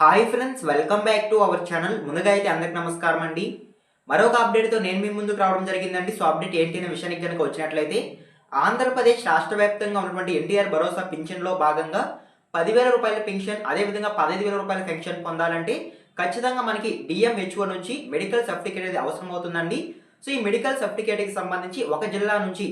Hi friends, welcome back to our channel. ముందుగా అయితే అందరికి నమస్కారం అండి. మరొక అప్డేట్తో నేను మీ ముందుకు రావడం జరిగిందండి. సో అప్డేట్ ఏంటి అనే విషయానికి కనుక వచ్చినట్లయితే, ఆంధ్రప్రదేశ్ రాష్ట్ర వ్యాప్తంగా ఉన్నటువంటి ఎన్టీఆర్ భరోసా పింఛన్లో భాగంగా 10,000 రూపాయల పెన్షన్, అదేవిధంగా 15,000 రూపాయల పెన్షన్ పొందాలంటే ఖచ్చితంగా మనకి డిఎంహెచ్ఓ నుంచి మెడికల్ సర్టిఫికేట్ అనేది అవసరం అవుతుందండి. సో ఈ మెడికల్ సర్టిఫికేట్కి సంబంధించి ఒక జిల్లా నుంచి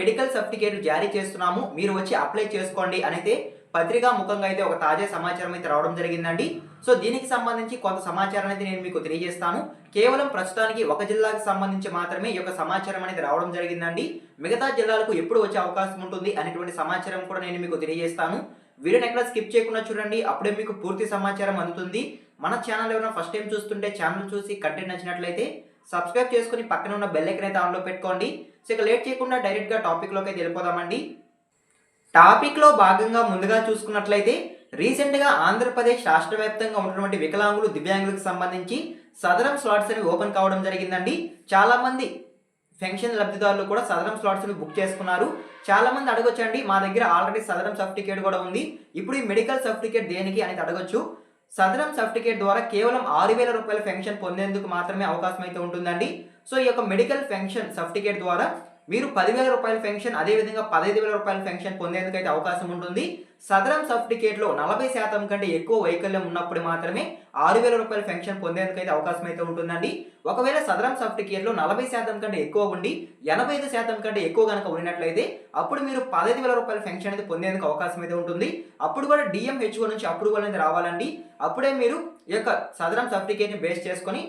మెడికల్ సర్టిఫికేట్ జారీ చేస్తున్నాము, మీరు వచ్చి అప్లై చేసుకోండి అనైతే పత్రికా ముఖంగా అయితే ఒక తాజా సమాచారం అయితే రావడం జరిగిందండి. సో దీనికి సంబంధించి కొంత సమాచారం అయితే నేను మీకు తెలియజేస్తాను. కేవలం ప్రస్తుతానికి ఒక జిల్లాకు సంబంధించి మాత్రమే ఈ యొక్క సమాచారం అనేది రావడం జరిగిందండి. మిగతా జిల్లాలకు ఎప్పుడు వచ్చే అవకాశం ఉంటుంది అనేటువంటి సమాచారం కూడా నేను మీకు తెలియజేస్తాను. వీడియోని ఎక్కడ స్కిప్ చేయకుండా చూడండి, అప్పుడే మీకు పూర్తి సమాచారం అందుతుంది. మన ఛానల్ ఎవరైనా ఫస్ట్ టైం చూస్తుంటే ఛానల్ చూసి కంటెంట్ నచ్చినట్లయితే సబ్స్క్రైబ్ చేసుకుని పక్కన ఉన్న బెల్ ఐకాన్ అయితే ఆన్లో పెట్టుకోండి. సో ఇక లేట్ చేయకుండా డైరెక్ట్గా టాపిక్లోకి అయితే వెళ్ళిపోదామండి. టాపిక్లో భాగంగా ముందుగా చూసుకున్నట్లయితే, రీసెంట్గా ఆంధ్రప్రదేశ్ రాష్ట్ర వ్యాప్తంగా ఉన్నటువంటి వికలాంగులు, దివ్యాంగులకు సంబంధించి సదరం స్లాట్స్ అనేవి ఓపెన్ కావడం జరిగిందండి. చాలామంది పెన్షన్ లబ్ధిదారులు కూడా సదరం స్లాట్స్ని బుక్ చేసుకున్నారు. చాలామంది అడగొచ్చండి, మా దగ్గర ఆల్రెడీ సదరం సర్టిఫికేట్ కూడా ఉంది, ఇప్పుడు ఈ మెడికల్ సర్టిఫికేట్ దేనికి అనేది అడగొచ్చు. సదరం సర్టిఫికేట్ ద్వారా కేవలం 6,000 రూపాయల పెన్షన్ పొందేందుకు మాత్రమే అవకాశం అయితే ఉంటుందండి. సో ఈ యొక్క మెడికల్ పెన్షన్ సర్టిఫికేట్ ద్వారా మీరు 10,000 రూపాయల పెన్షన్, అదేవిధంగా 15,000 రూపాయల పెన్షన్ పొందేందుకు అయితే అవకాశం ఉంటుంది. సదరం సర్టిఫికేట్లో 40% కంటే ఎక్కువ వైకల్యం ఉన్నప్పుడు మాత్రమే 6,000 రూపాయల పెన్షన్ పొందేందుకు అయితే అవకాశం అయితే ఉంటుందండి. ఒకవేళ సదరం సర్టిఫికేట్లో 40% కంటే ఎక్కువ ఉండి 85% కంటే ఎక్కువ కనుక ఉన్నట్లయితే అప్పుడు మీరు 15,000 రూపాయల పెన్షన్ అనేది పొందేందుకు అవకాశం అయితే ఉంటుంది. అప్పుడు కూడా డిఎంహెచ్ఓ నుంచి అప్రూవల్ అనేది రావాలండి. అప్పుడే మీరు ఈ యొక్క సదరం సర్టిఫికేట్ని బేస్ చేసుకొని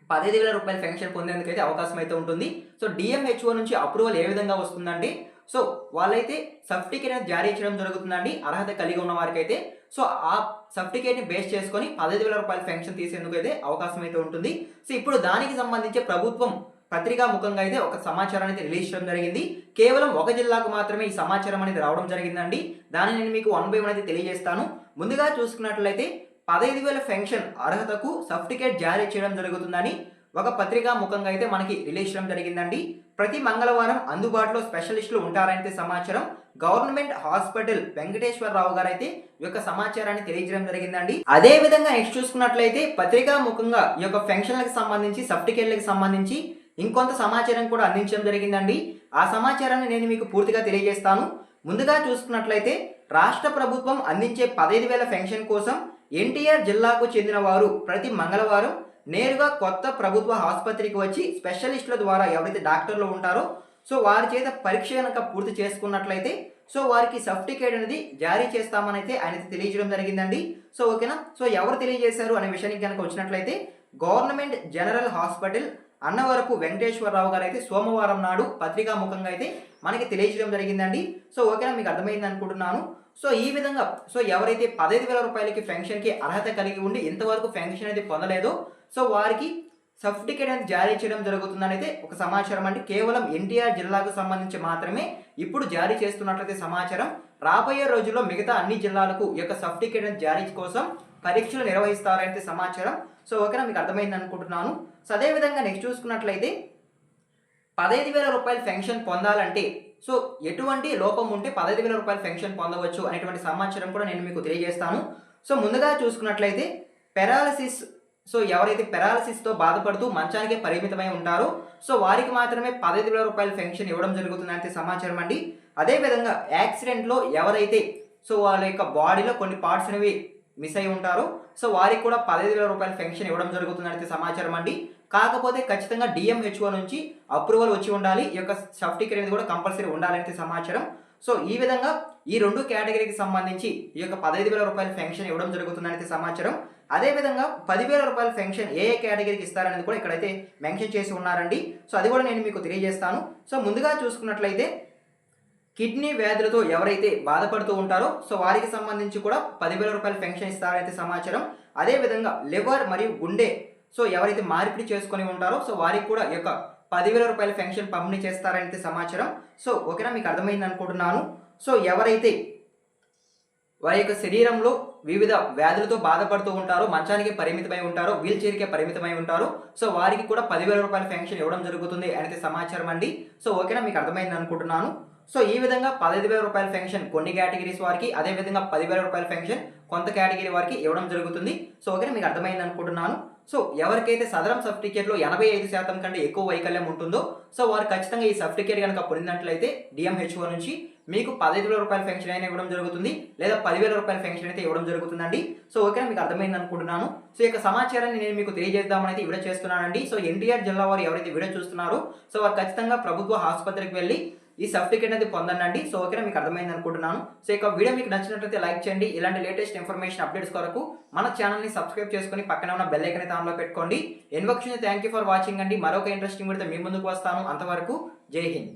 15,000 రూపాయల పెన్షన్ పొందేందుకు అయితే అవకాశం అయితే ఉంటుంది. సో డిఎంహెచ్ఓ నుంచి అప్రూవల్ ఏ విధంగా వస్తుందండి, సో వాళ్ళైతే సర్టిఫికేట్ అనేది జారీ చేయడం జరుగుతుందండి అర్హత కలిగి ఉన్న వారికి అయితే. సో ఆ సర్టిఫికేట్ని బేస్ చేసుకొని 15,000 రూపాయల పెన్షన్ తీసేందుకు అయితే అవకాశం అయితే ఉంటుంది. సో ఇప్పుడు దానికి సంబంధించి ప్రభుత్వం పత్రికా ముఖంగా అయితే ఒక సమాచారం అయితే రిలీజ్ చేయడం జరిగింది. కేవలం ఒక జిల్లాకు మాత్రమే ఈ సమాచారం అనేది రావడం జరిగిందండి. దాన్ని నేను మీకు 1 by 1 అయితే తెలియజేస్తాను. ముందుగా చూసుకున్నట్లయితే 15,000 పెన్షన్ అర్హతకు సర్టిఫికేట్ జారీ చేయడం జరుగుతుందని ఒక పత్రికా ముఖంగా అయితే మనకి రిలీజ్ చేయడం జరిగిందండి. ప్రతి మంగళవారం అందుబాటులో స్పెషలిస్టులు ఉంటారైతే సమాచారం. గవర్నమెంట్ హాస్పిటల్ వెంకటేశ్వరరావు గారు అయితే ఈ యొక్క సమాచారాన్ని తెలియజేయడం జరిగిందండి. అదే విధంగా నెక్స్ట్ చూసుకున్నట్లయితే పత్రికా ముఖంగా ఈ యొక్క పెన్షన్లకు సంబంధించి, సర్టిఫికేట్లకు సంబంధించి ఇంకొంత సమాచారం కూడా అందించడం జరిగిందండి. ఆ సమాచారాన్ని నేను మీకు పూర్తిగా తెలియజేస్తాను. ముందుగా చూసుకున్నట్లయితే రాష్ట్ర ప్రభుత్వం అందించే 15,000 పెన్షన్ కోసం ఎన్టీఆర్ జిల్లాకు చెందిన వారు ప్రతి మంగళవారం నేరుగా కొత్త ప్రభుత్వ ఆసుపత్రికి వచ్చి స్పెషలిస్టుల ద్వారా ఎవరైతే డాక్టర్లు ఉంటారో సో వారి చేత పరీక్ష కనుక పూర్తి చేసుకున్నట్లయితే సో వారికి సర్టిఫికేట్ అనేది జారీ చేస్తామని అయితే ఆయన తెలియజేయడం జరిగిందండి. సో ఓకేనా. సో ఎవరు తెలియజేశారు అనే విషయానికి కనుక వచ్చినట్లయితే government general hospital Annavarapu Venkateswararao గారు అయితే సోమవారం నాడు పత్రికా ముఖంగా అయితే మనకి తెలియజేయడం జరిగిందండి. సో ఓకేనా, మీకు అర్థమైంది అనుకుంటున్నాను. సో ఈ విధంగా ఎవరైతే 15,000 రూపాయలకి పెన్షన్కి అర్హత కలిగి ఉండి ఇంతవరకు పెన్షన్ అనేది పొందలేదో సో వారికి సర్టిఫికేట్ అనేది జారీ చేయడం జరుగుతుందని అయితే ఒక సమాచారం అండి. కేవలం ఎన్టీఆర్ జిల్లాకు సంబంధించి మాత్రమే ఇప్పుడు జారీ చేస్తున్నట్లయితే సమాచారం. రాబోయే రోజుల్లో మిగతా అన్ని జిల్లాలకు ఈ యొక్క సర్టిఫికేట్ అనేది జారీ కోసం పరీక్షలు నిర్వహిస్తారైతే సమాచారం. సో ఓకేనా, మీకు అర్థమైంది అనుకుంటున్నాను. సో అదేవిధంగా నెక్స్ట్ చూసుకున్నట్లయితే 15,000 రూపాయల పెన్షన్ పొందాలంటే సో ఎటువంటి లోపం ఉంటే 15,000 రూపాయల పెన్షన్ పొందవచ్చు అనేటువంటి సమాచారం కూడా నేను మీకు తెలియజేస్తాను. సో ముందుగా చూసుకున్నట్లయితే పెరాలసిస్, సో ఎవరైతే పెరాలసిస్తో బాధపడుతూ మంచానికే పరిమితమై ఉంటారో సో వారికి మాత్రమే 15,000 రూపాయల పెన్షన్ ఇవ్వడం జరుగుతుందంటే సమాచారం అండి. అదేవిధంగా యాక్సిడెంట్లో ఎవరైతే సో వాళ్ళ యొక్క బాడీలో కొన్ని పార్ట్స్ అనేవి మిస్ అయి ఉంటారో సో వారికి కూడా 15,000 రూపాయల పెన్షన్ ఇవ్వడం జరుగుతుందంటే సమాచారం అండి. కాకపోతే ఖచ్చితంగా డిఎంహెచ్ఓ నుంచి అప్రూవల్ వచ్చి ఉండాలి, ఈ యొక్క సర్టిఫికేట్ అనేది కూడా కంపల్సరీ ఉండాలంటే సమాచారం. సో ఈ విధంగా ఈ 2 కేటగిరీకి సంబంధించి ఈ యొక్క 15,000 రూపాయల పెన్షన్ ఇవ్వడం జరుగుతుందనేది సమాచారం. అదేవిధంగా 10,000 రూపాయల పెన్షన్ ఏ కేటగిరీకి ఇస్తారనేది కూడా ఇక్కడైతే మెన్షన్ చేసి ఉన్నారండి. సో అది కూడా నేను మీకు తెలియజేస్తాను. సో ముందుగా చూసుకున్నట్లయితే కిడ్నీ వ్యాధులతో ఎవరైతే బాధపడుతూ ఉంటారో సో వారికి సంబంధించి కూడా 10,000 రూపాయల పెన్షన్ ఇస్తారైతే సమాచారం. అదేవిధంగా లివర్ మరియు గుండె సో ఎవరైతే మార్పిడి చేసుకొని ఉంటారో సో వారికి కూడా ఈ యొక్క 10,000 రూపాయల పెన్షన్ పంపిణీ చేస్తారైతే సమాచారం. సో ఓకేనా, మీకు అర్థమైంది అనుకుంటున్నాను. సో ఎవరైతే వారి యొక్క శరీరంలో వివిధ వ్యాధులతో బాధపడుతూ ఉంటారో, మంచానికి పరిమితమై ఉంటారో, వీల్ చైర్కే పరిమితమై ఉంటారో సో వారికి కూడా 10,000 రూపాయల పెన్షన్ ఇవ్వడం జరుగుతుంది అనేది సమాచారం అండి. సో ఓకేనా, మీకు అర్థమైంది అనుకుంటున్నాను. సో ఈ విధంగా 15,000 రూపాయల పెన్షన్ కొన్ని కేటగిరీస్ వారికి, అదేవిధంగా 10,000 రూపాయల పెన్షన్ కొంత కేటగిరీ వారికి ఇవ్వడం జరుగుతుంది. సో ఓకే, మీకు అర్థమైంది అనుకుంటున్నాను. సో ఎవరికైతే సదరం సర్టిఫికేట్లో 85% కంటే ఎక్కువ వైకల్యం ఉంటుందో సో వారు ఖచ్చితంగా ఈ సర్టిఫికేట్ కనుక పొందినట్లయితే డిఎంహెచ్ఓ నుంచి మీకు 15,000 రూపాయల పెన్షన్ అయినా ఇవ్వడం జరుగుతుంది, లేదా 10,000 రూపాయల పెన్షన్ అయితే ఇవ్వడం జరుగుతుందండి. సో ఓకే, మీకు అర్థమైంది అనుకుంటున్నాను. సో ఈ యొక్క సమాచారాన్ని నేను మీకు తెలియజేద్దామని అయితే వీడియో చేస్తున్నానండి. సో ఎన్టీఆర్ జిల్లా వారు ఎవరైతే వీడియో చూస్తున్నారో సో వారు ఖచ్చితంగా ప్రభుత్వ ఆసుపత్రికి వెళ్ళి ఈ సర్టిఫికేట్ అనేది పొందండి. సో ఓకేనా, మీకు అర్థమైంది అనుకుంటున్నాను. సో ఇక వీడియో మీకు నచ్చినట్లయితే లైక్ చేయండి. ఇలాంటి లేటెస్ట్ ఇన్ఫర్మేషన్ అప్డేట్స్ కొరకు మన ఛానల్ని సబ్స్క్రైబ్ చేసుకొని పక్కన ఉన్న బెల్ ఐకాన్ అయితే ఆన్లో పెట్టుకోండి. ఎన్వక్షని థ్యాంక్ యూ ఫర్ వాచింగ్ అండి. మరొక ఇంట్రెస్టింగ్ వీడియోతో మీ ముందుకు వస్తాను. అంతవరకు జై హింద్.